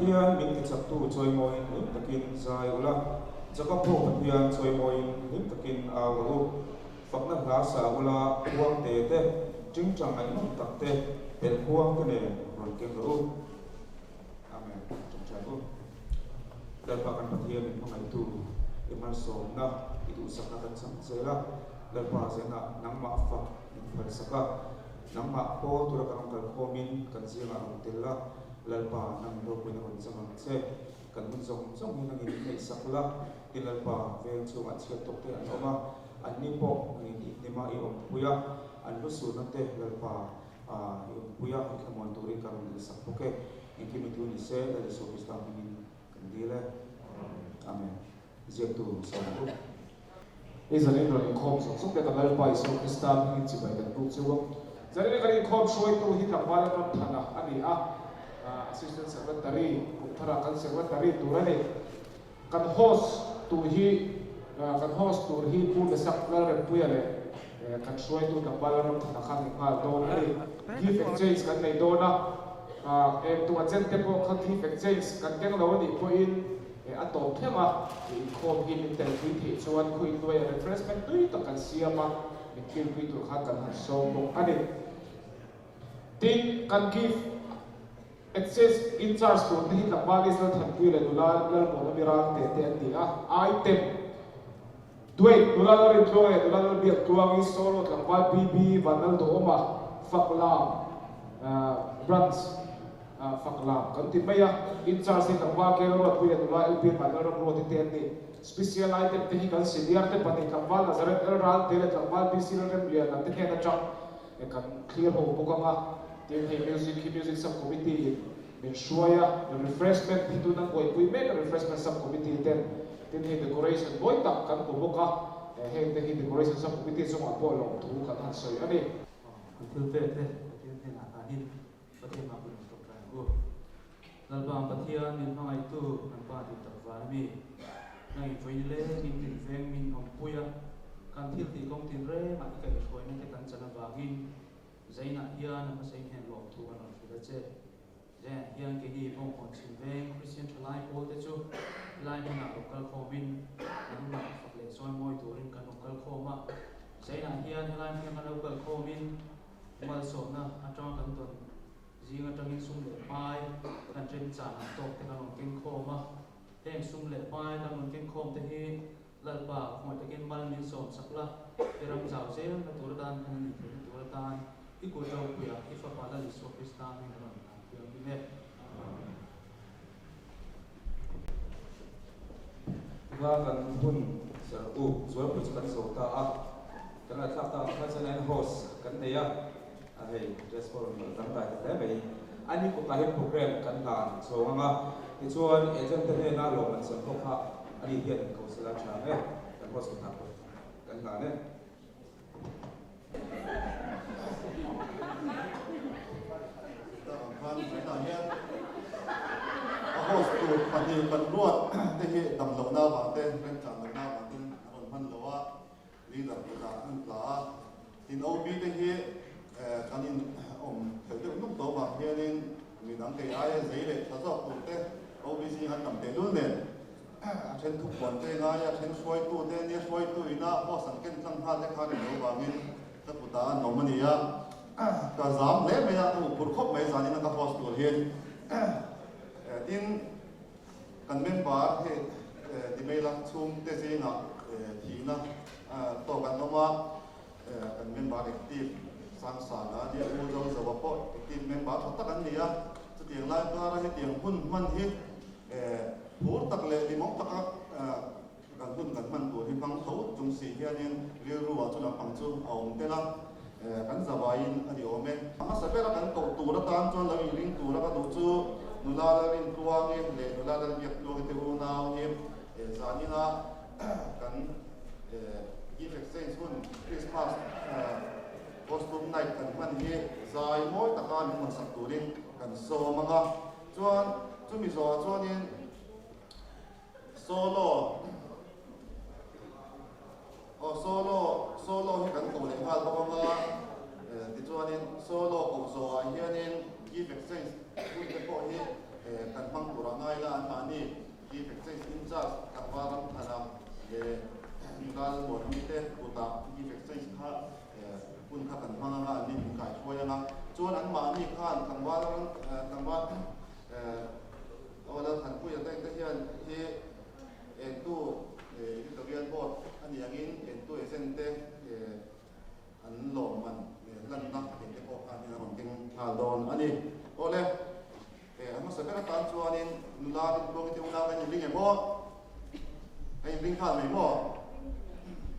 pathian min ki chak tu choi moi nim takin zai ula jaka pho pathian choi moi nim takin awu fakna la sa ula huang te te jing chang ai nom tak te pel huang ke ne ron ke ro amen chang cha ro dal pa kan pathian min pangai tu iman so na itu sakna kan sang sela dal pa se na nang ma fa in par saka nang ma po tu ra kan kal khomin kan sia ma tella lalpa nang do pun on samang se kan mun song song ni nang ni sakla tilalpa vel chu ma chhe tok te an oma an ni po ni ma i om puya an lu su na te lalpa i om puya ki khamon tu ri kan ni sak poke ki mi tu ni se la so ki sta ni kan dile amen je tu so tu Israel ro khom so so te ka lalpa so ki sta ni chi bai kan tu chu zari ka ri khom shoi tu hi ka bala ram thana ani a assistant secretary Puthara kan secretary turani kan host tu hi pu de sakla re puyale kan shoi tu ka balaram thana khan ka don ani gift exchange kan nei dona em tu agent po khan gift exchange kan teng lo ni po in a to thema khom in tel pui thi chuan khui loi refreshment tui to kan siama kin pui tu khan kan so bo ani tin kan gift excess in charge to the kabagis na thanpui le dula lal mo mirang te ti a item duai dula rin tloe dula bi tuang is solo tlamba bb vanal do ma faklam brands faklam kan ti maya in charge ni kamba ke ro pui le dula lb vanal ro te ni special item te hi kan senior te pani kamba nazaret ral te le tlamba bi sil rem lia na te na chang e kan clear ho bokanga tin hei music sub committee min shuaya the refreshment hitu nang koi pui me refreshment sub committee tin hei decoration boy tak kan ko boka hei te hei decoration sub committee so ma po lo tu kan han soi ani til pe te tin hei na ta hin pathe ma pun to kan go lalba pathian min mangai tu kan pa ti tak wa mi ngai foi le min tin veng min om puya kan thil ti kong tin re ma kai khoi na te kan chana wagin zaina hian ma sei hen lo tu an fu che je hian ke hi pong pon chin veng Christian Chalai pol te chu lai na local khomin an ma fak le soi moi tu rin kan local khoma zaina hian lai hian kan local khomin mal so na atang kan ton jinga tangin sum le pai kan chen cha na tok te kan king khoma teng sum le pai kan king khom te hi lalpa moi te kin mal min som sakla peram chau se na tur dan kan ni tur dan iko jau puya ifa pada li so krista ni ron puya bine ga kan hun sa u zuar pu kan so ta a kan la ta kan sa nen host kan te ya a hei just for tam ta ta be ani ko ka he program kan dan so nga ti chuan agent te na lo man san ko kha ani hian ko sala cha ne kan host ka ta kan la ne host tu pati kan ruat te hi dam lo na ba te ren chan lo na ba tin on man lo wa leader da an pla tin ob te hi kan in thel te nuk to ba hianin mi dang te ai zai le tha zo tu te ob si han tam te lu ne chen thuk bon te nga ya chen soi tu te ni soi tu ina ho san ken tlang ha te kha le lo ba ngin ta pu ta no mani ya ka zam le me ya tu pur khop mai zani na ka host tu hi tin kan member he di mai lang chum te zinga thina to kan noma kan member active sang sa na dia u zo zo po active member thot kan nia chu tiang lai ka ra he tiang hun man hi phur tak le di mong tak kan hun kan man tu hi phang tho chung si hianin ri ruwa chu lam pang chu aum te la kan zawain ani omen anga sapera kan to tu ra tan chon lo ring tu ra ka du chu nulala rin tuang in le nulala rin yak tuang te hu nao him zanina kan gift exchange hun Christmas costume night kan man hi zai moi taka min man sak turin kan so manga chuan chumi zo chuan in solo hi kan ko le hal bawanga ti chuan in solo ko zo a hianin gift exchange kun te ko hi kan mang turanga charge Kangwaram Thana, Mural Bonite, Uta, Effects, Kun Kakan Manga, Nikai, Hoyana, John and Mani Khan, Kangwaram, Ola Tanpuya, here, and two, the real board, and the again, and two essente, and LAWMMAN, London, and the Pop, and the Haldon, and Ole. Ang sa pera tanso anin nularin ko iti una kan yung mo ay yung ka may mo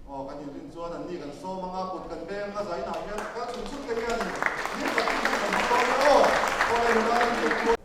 o kan yung so nan ni kan so mga put kan be nga sa ina yan ka susut ka yan ni ka kan so o ay nularin ko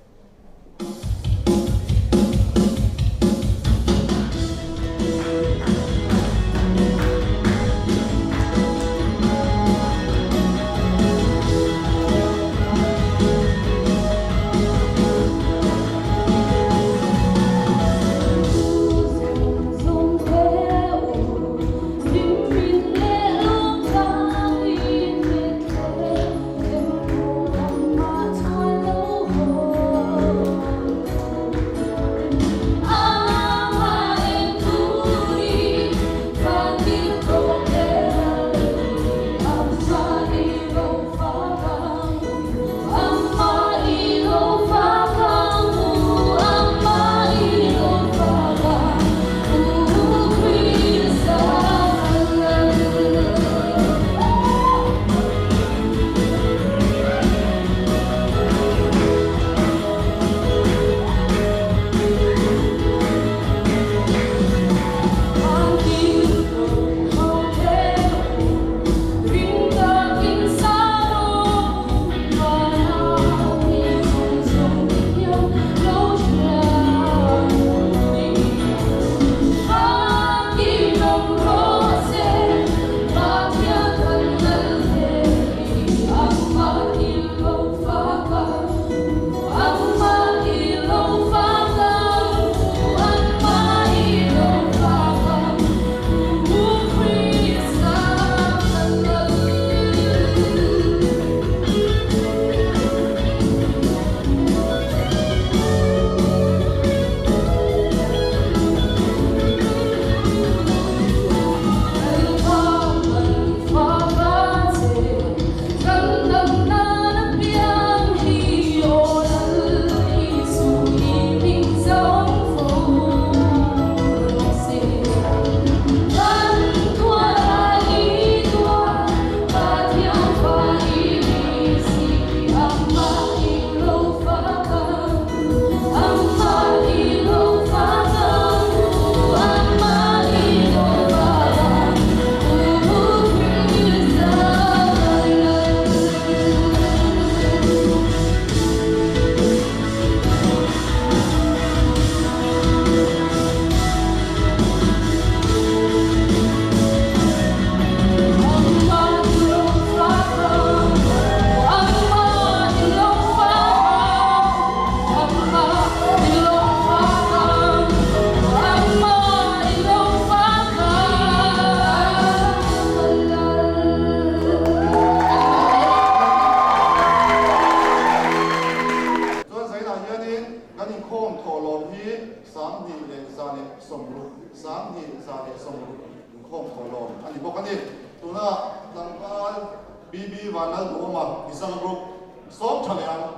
BB Vanal Goma, isang group, stop chalayan,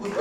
good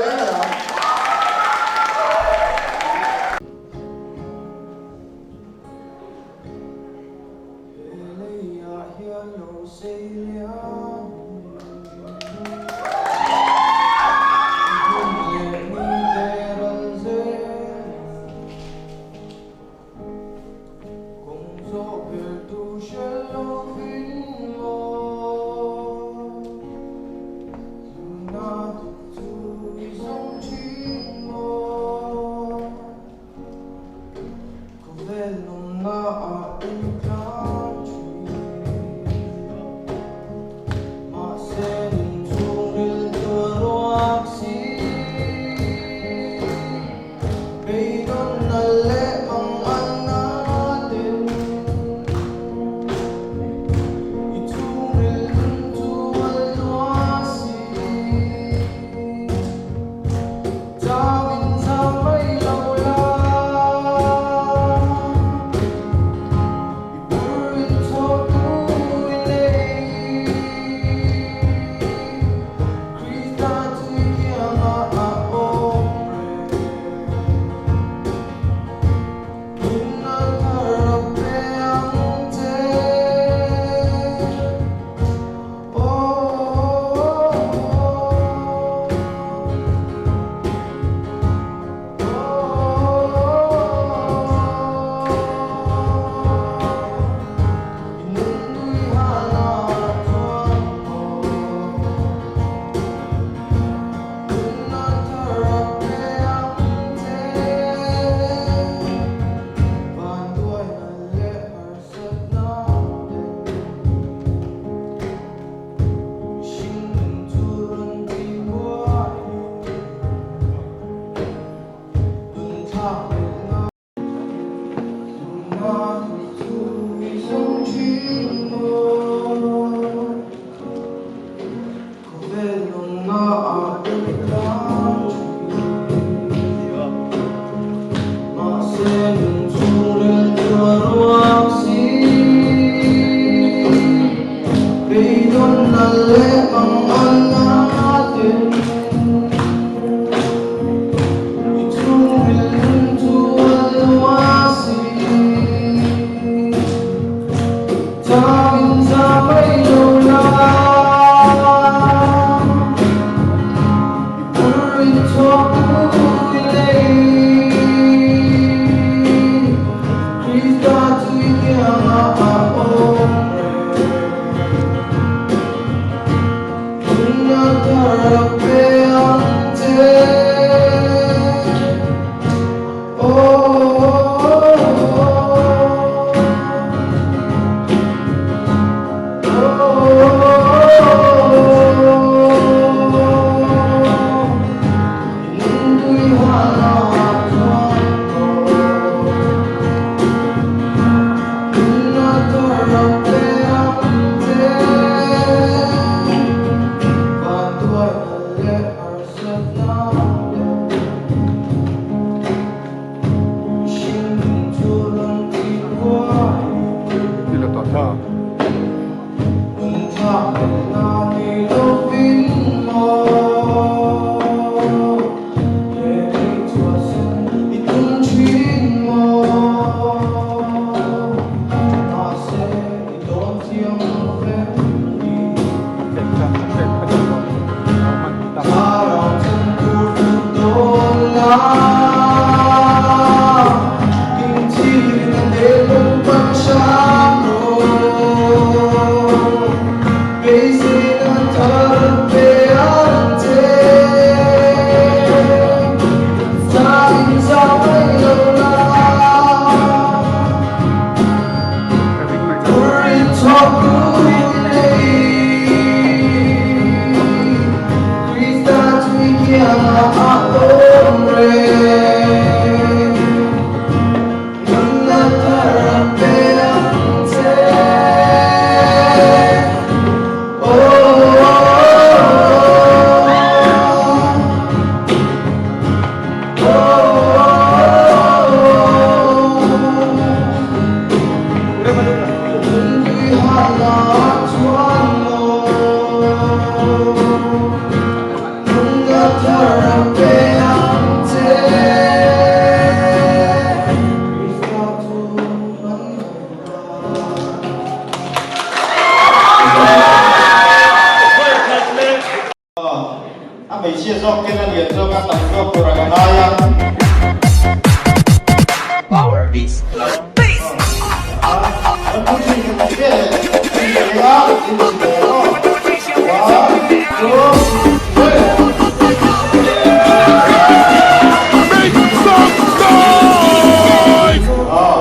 Power beats.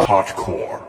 Hardcore.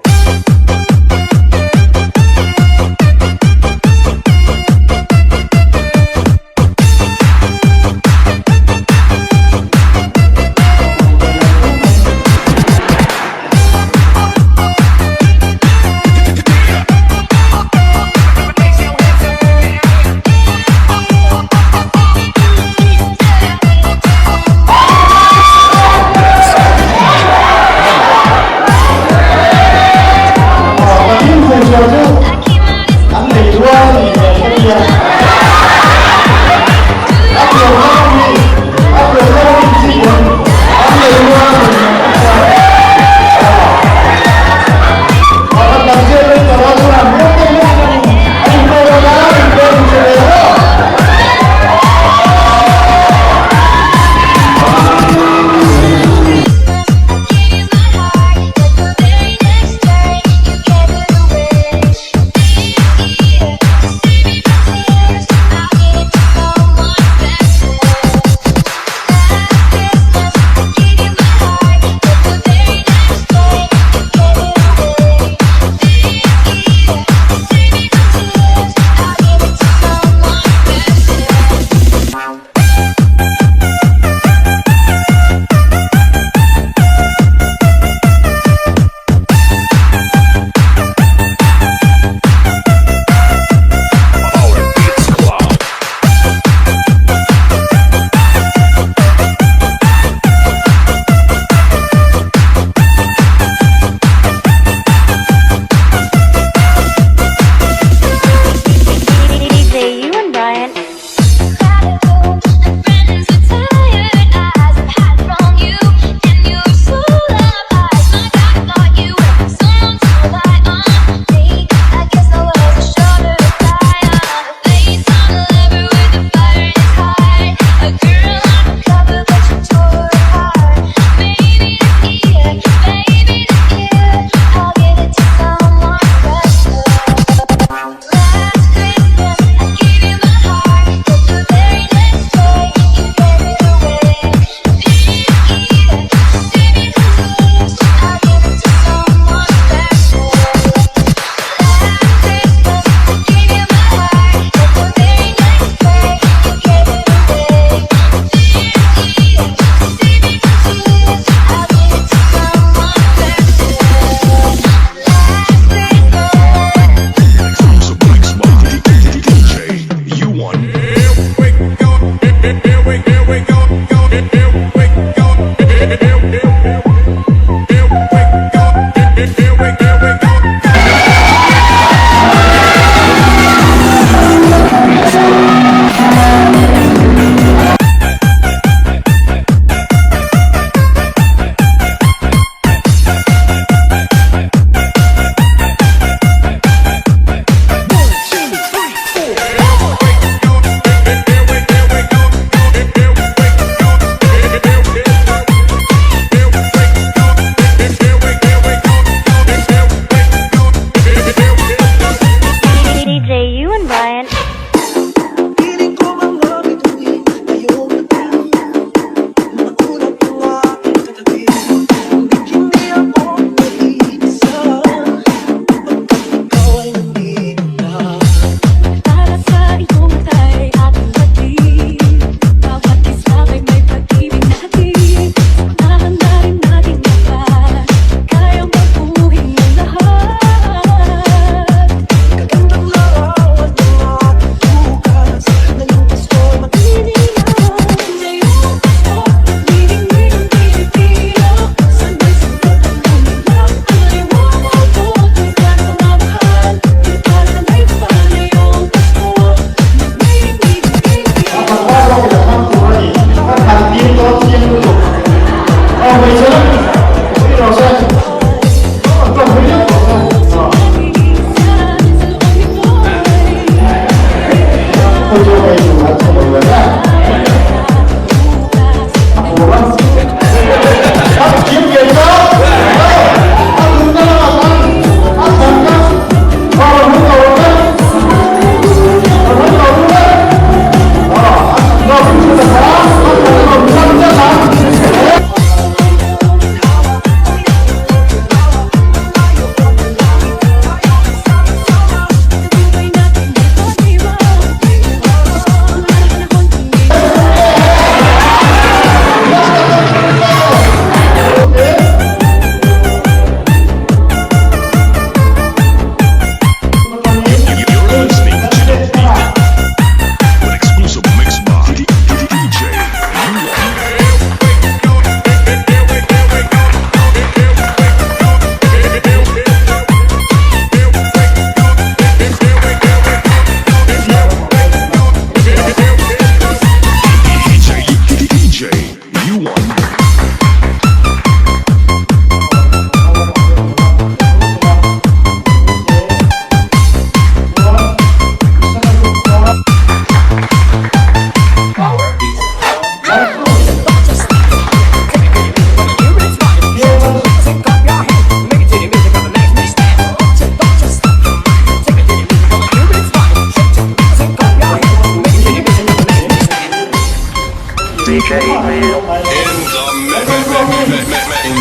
In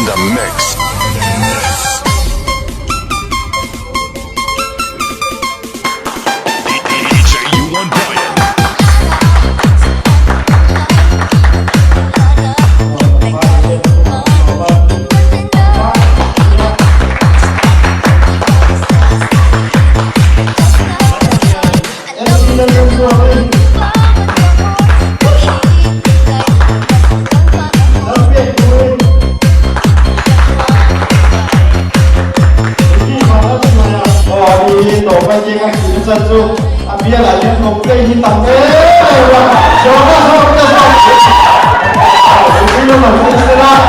the mix. DJ U1 Brian. Biar aja ngobrol hitam wah coba ini mah istilah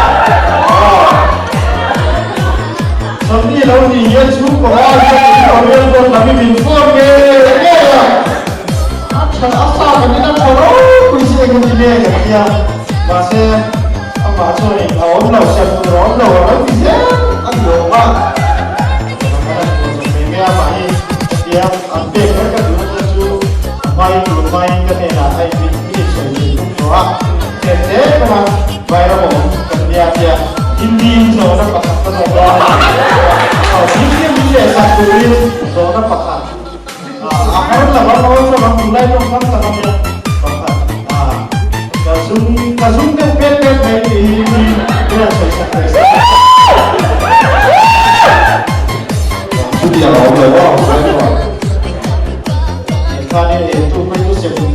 sampai lalu dia cukup orang yang tapi bingung ya asal ini nak corong kunci yang ini ya masih apa sorry awam lah siapa orang lah orang bisa aduh pak ini apa ini dia ambil mereka main kan enak, ini sendiri. Wah, jadi memang bayar bohong. Kerja dia Hindi zona pakat terobong. Hindi satu ini zona pakat. Akhirnya lah orang mulai orang tanam ya pakat. Kasung dia pet ini dia selesai. Sudah orang Kali itu sebut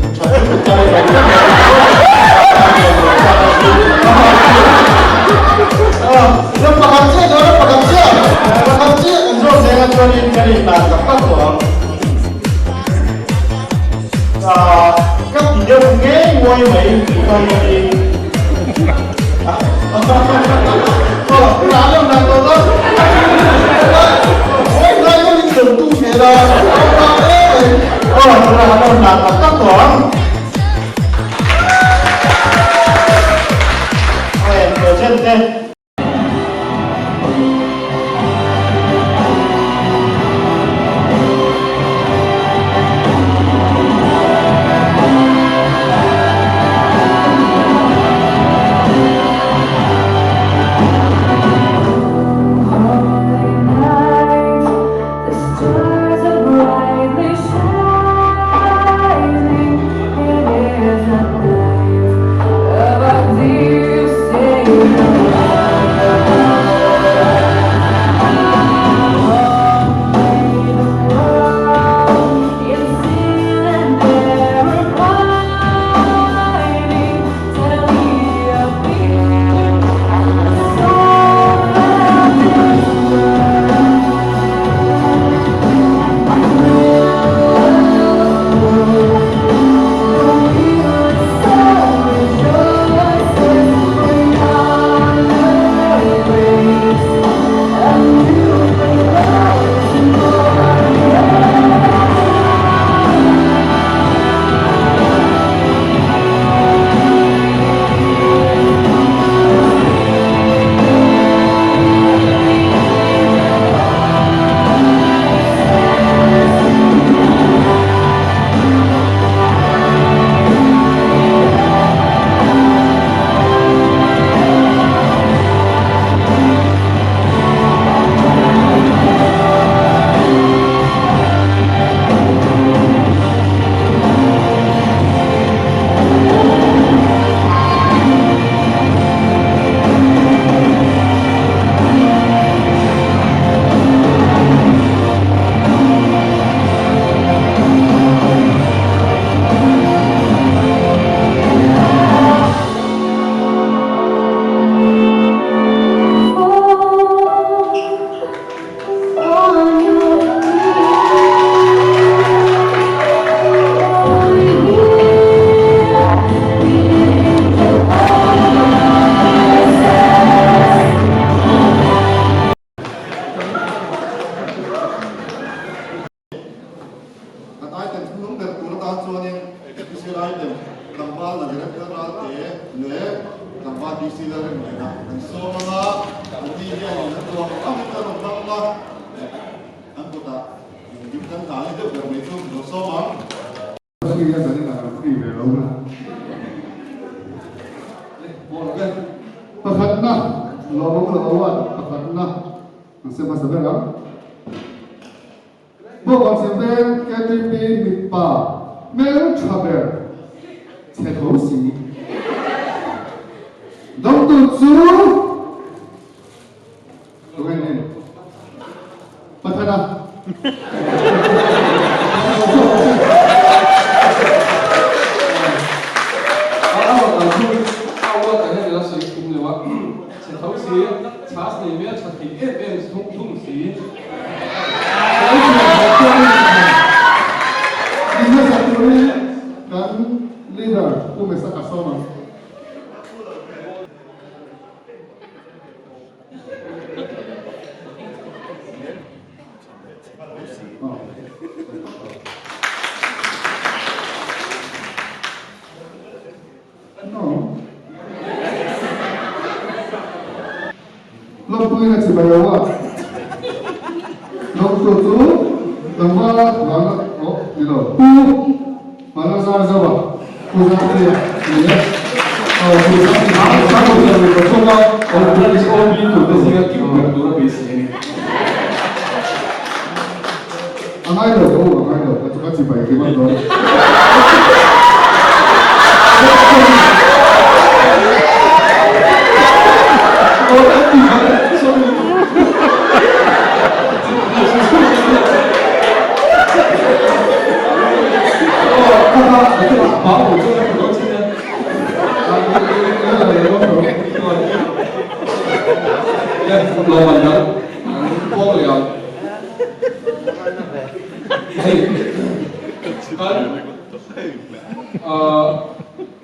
các tỷ đô nghe ngồi mấy con đi cái lá đâu là tôi đó ôi đây có những đường tu thế đó là đâu là các toán ở trên đây Siapa sebenarnya? Bukan sampai KTP mipa mel travel sekosi. Dokter Su, bukan ini. Patana. Ini satu kan leader, tu mesti kasama. Punya sebayawa, dokter tu, tambah mana, oh, ini loh, mana sahaja, pusat dia, ini, pusat ini, sama dengan bersama, orang British Army tu, biasanya kita berdua base ini. Angai loh, macam sebaya gimana tu?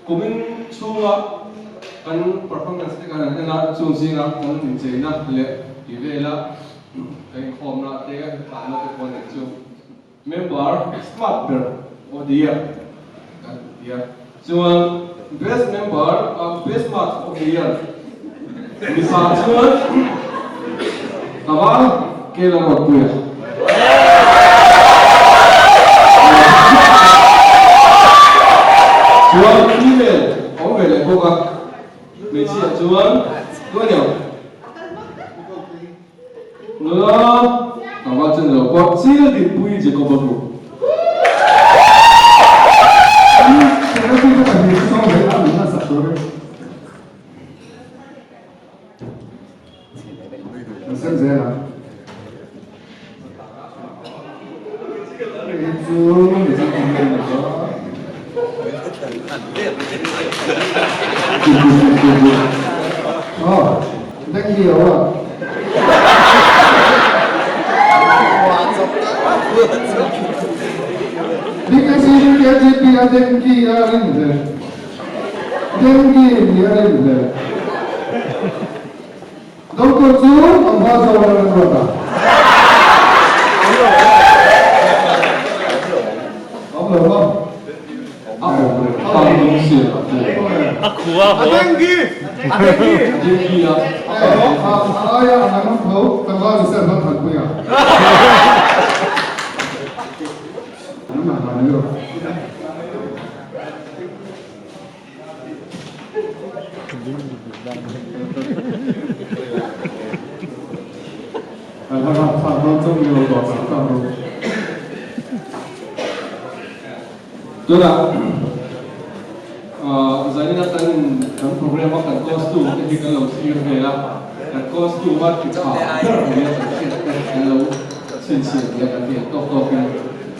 Kumin chunga kan performance kan na chungsi na kan tinje na le ivela kai khomna te ka na te pon chu member smart bear of the year kan year chuan best member best smart of the year misa chuan kawa kela ro puya chuan email ông về lại cô ạ mình chỉ chuan tôi nhiều nữa cảm ơn chân rồi có chỉ là điểm vui chỉ có một vụ Saya pun tak ada soal yang mana satu ni. Macam saya lah. Itu macam mana tu? Oh, thank you awak. BKCV ada tinggi ada ni, tinggi ni ada ni. Doktor Su, apa soalan kota? Apa apa? Apa东西了？苦啊！tinggi ya. Ayah anak tahu, tambah bisa nampak punya. Mana ni? Kalau tak中有多少道路？对了，在那个等 program 我等 course 2，那些跟老师约会啦，等 course 2我去查，我要等老先生也等啲多嘅，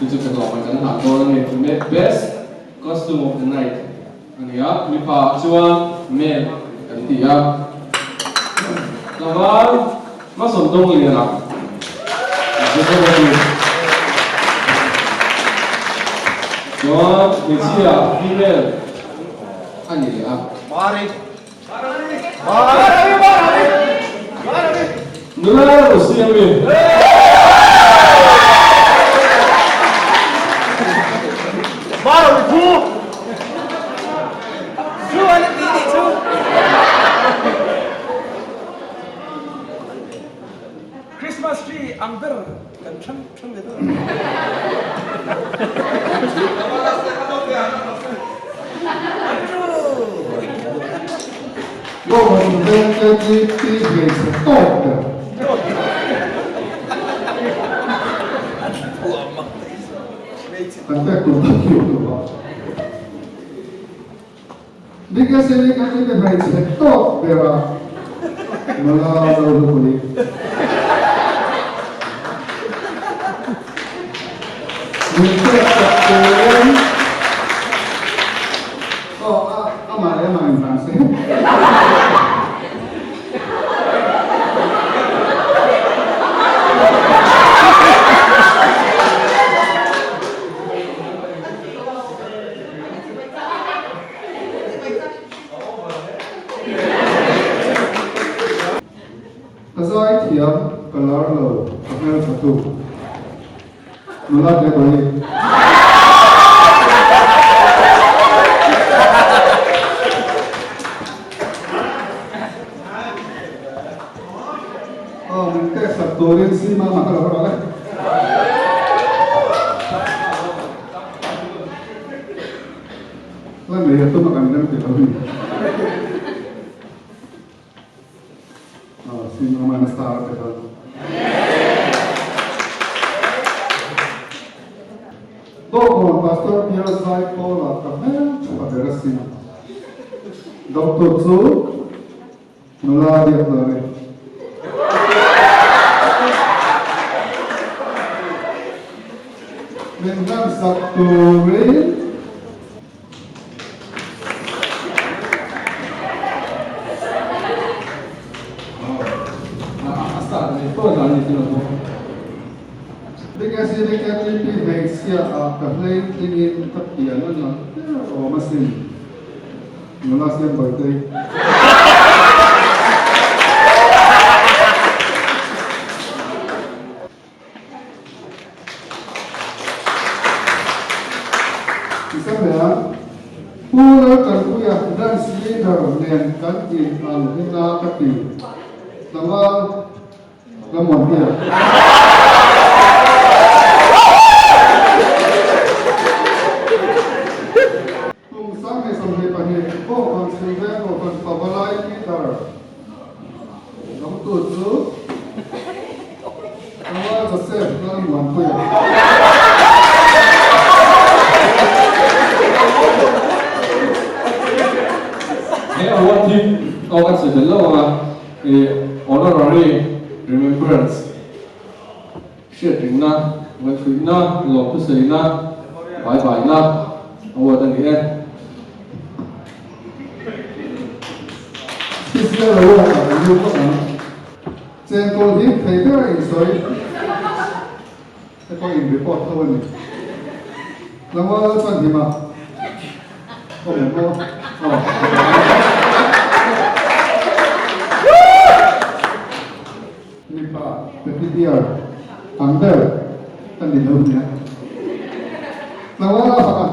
就跟老闆講下多咧，咩 best costume of the night，อันนี้啊，มีผ้าชวนเมลกันที่อ่ะ，แล้วมาสนตรงนี้นะ就这个是。John, Lucia, female. Ani ya. Mari. Nula Lucia me. Maro tu. Tu ada ini tu. Christmas tree angker kan cem itu.我们这个是是是动的。kan pe tu ta ki tu ba BKCV kan ni be bai che to bera mala lo ko ni ni ke ta oh ama en francés Kasai tiap kelar lo, kamera satu. Mula dia balik. Oh, mungkin satu rin sih mama kalau boleh. Lah dia tu makan dan kita ni. Si mama nastar kita. Doktor pastor dia saya pola kamera cepat beresin. Doktor tu mula dia lari. Dengan satu ring. BKCV kan ini Malaysia kahlein ingin tepian lah, oh masih mulas yang berarti. Misalnya, pulau terkuya dan sihir dan kantin al-hina kati, nama lemon dia. Sampai pada konsumen atau pembelai kita, doktor tu, kalau sesuatu dalam mampu ya. Awak ni, awak sudah lawa, honorary remembrance, sharing na, waktu na, lalu saya na, bye bye na, awak dan dia. Sisi lalu akan diukur. Jengkol di paper isoi. Saya ingin report tahu ni. Nama tuan Hima. Oh, oh. Ni Pak, tapi dia under kan di dalamnya. Nama apa?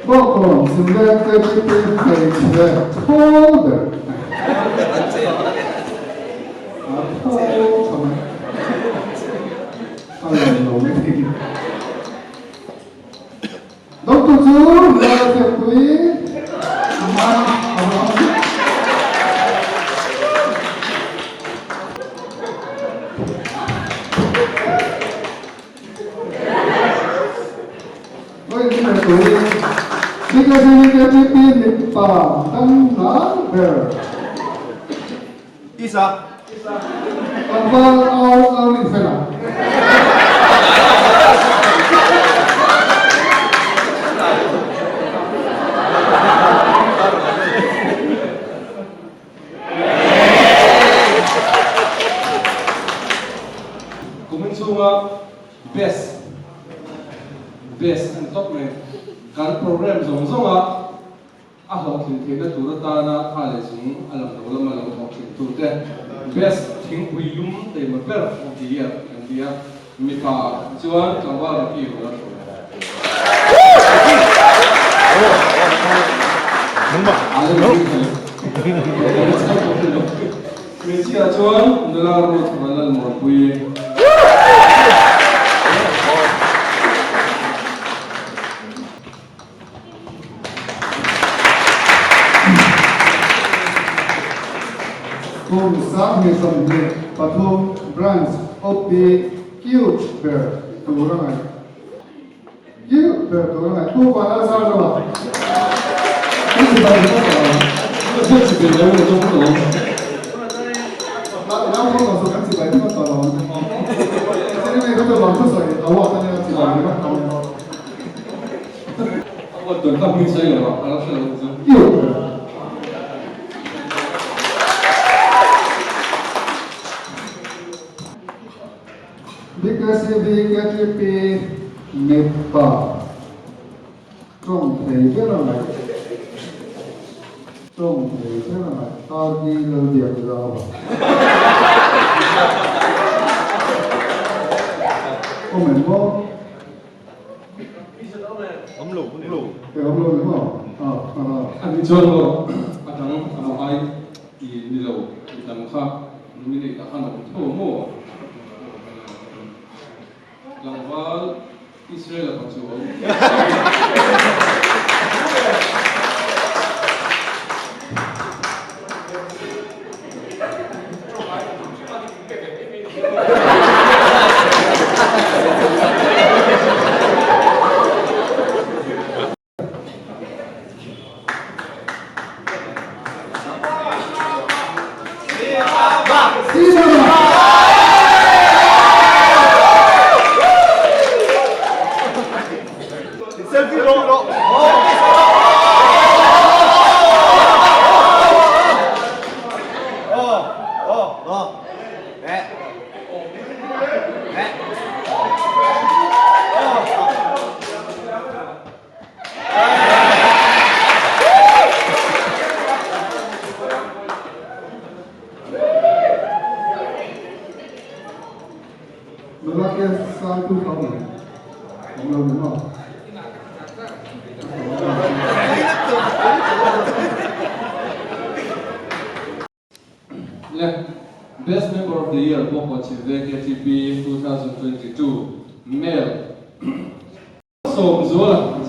BAWK sebenarnya kita holder. Doktor Chu, saya kui, BKCV Isa. Abang awal ni fela. Kumensunga best and top me kan program zonga ahok tin na turata na khale sung alam do lam alam hok tin turte best thing hui yum te ma per dia kan dia mi pa chuan kawal ki ro mumba mi sia chuan ndala ro thalal mor pui School Sahmi Samde Pathum branch of the Cute Bear Turangai. Cute Bear Turangai. Who was our? This is the level of the world. Now we also can see by the photo. Anyway, go to the office. I walk on the outside. What the company say about that? Cute. BKCV KTP Nepal trong thầy rất là mạnh trong thầy rất là mạnh tao đi lâu việc rồi ông mình có ống lù cái ông luôn đúng không anh chơi rồi anh thằng ai thì đi lâu thì thằng khác mình đi cả anh thua mua làm vào Israel là còn chịu Best Member of the Year BKCV 2022 Male So Zola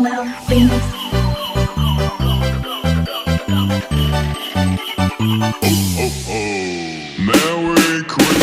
Merry Christmas.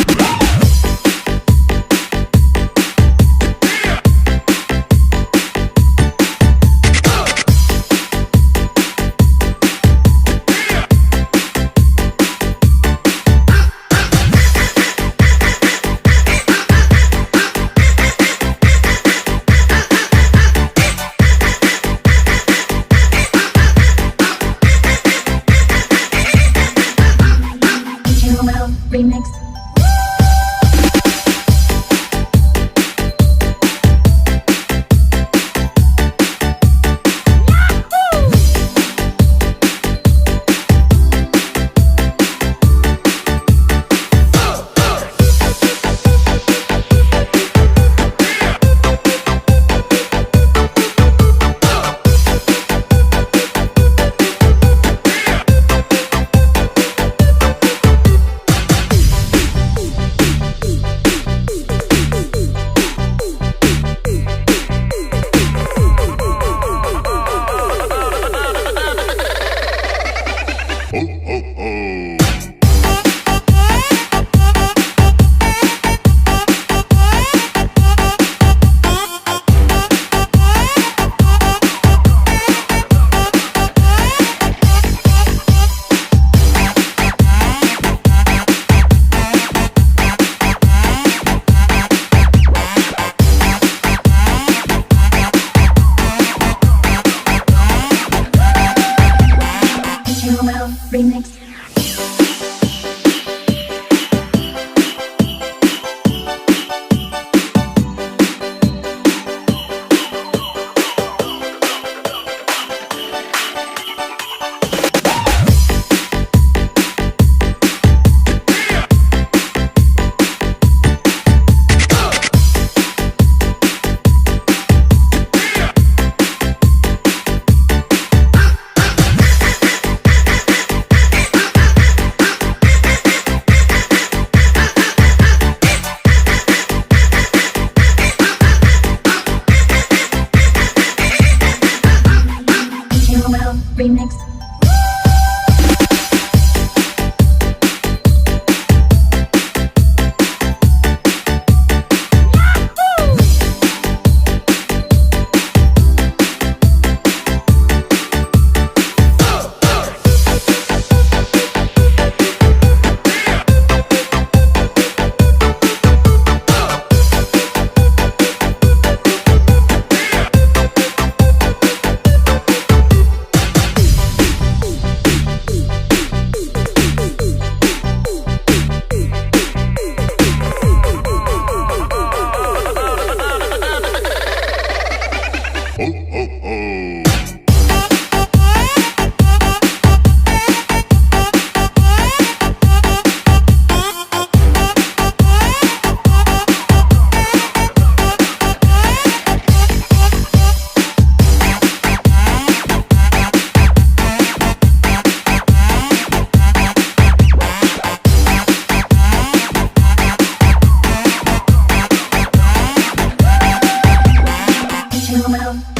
Remix.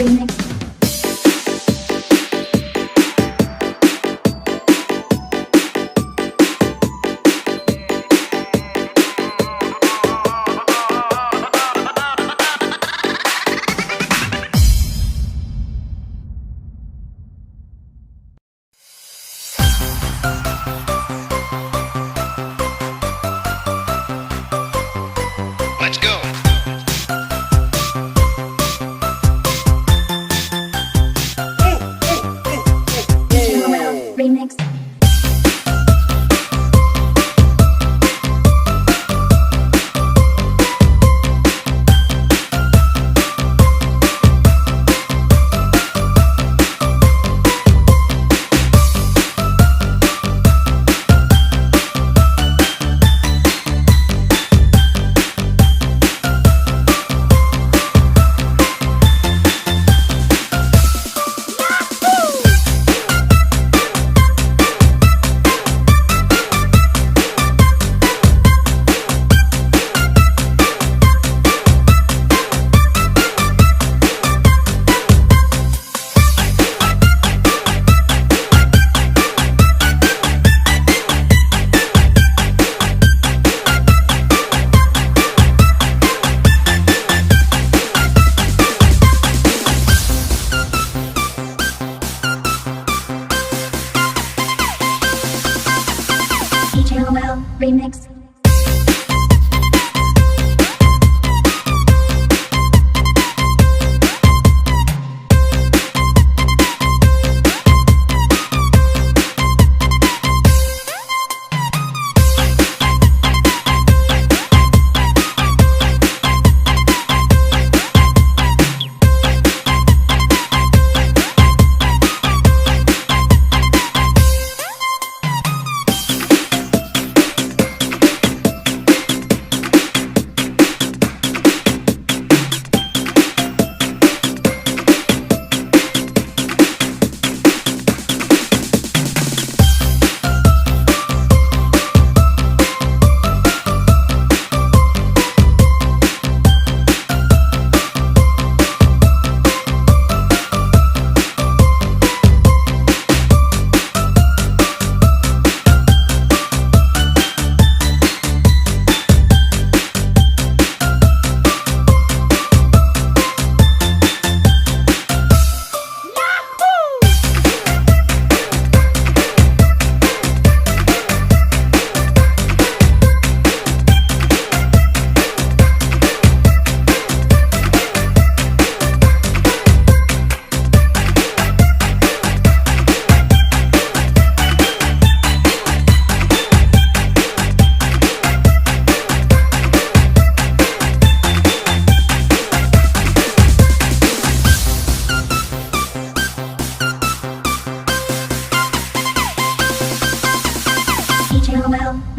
Remix. Let's go. Remix. Remix.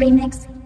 Remix.